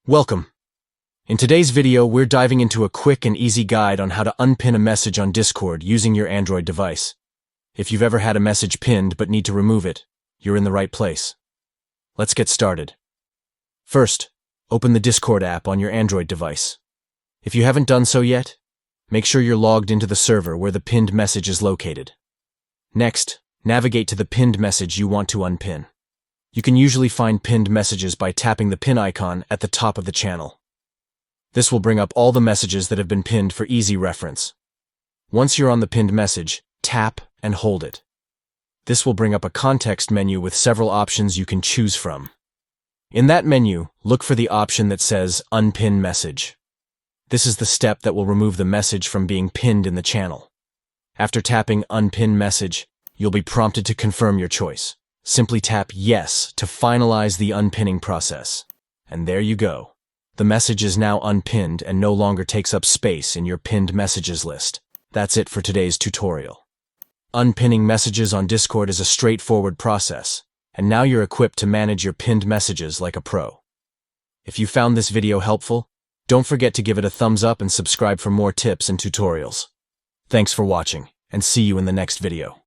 Welcome. In today's video, we're diving into a quick and easy guide on how to unpin a message on Discord using your Android device. If you've ever had a message pinned but need to remove it, you're in the right place. Let's get started. First, open the Discord app on your Android device. If you haven't done so yet, make sure you're logged into the server where the pinned message is located. Next, navigate to the pinned message you want to unpin. You can usually find pinned messages by tapping the pin icon at the top of the channel. This will bring up all the messages that have been pinned for easy reference. Once you're on the pinned message, tap and hold it. This will bring up a context menu with several options you can choose from. In that menu, look for the option that says Unpin Message. This is the step that will remove the message from being pinned in the channel. After tapping Unpin Message, you'll be prompted to confirm your choice. Simply tap Yes to finalize the unpinning process. And there you go. The message is now unpinned and no longer takes up space in your pinned messages list. That's it for today's tutorial. Unpinning messages on Discord is a straightforward process, and now you're equipped to manage your pinned messages like a pro. If you found this video helpful, don't forget to give it a thumbs up and subscribe for more tips and tutorials. Thanks for watching, and see you in the next video.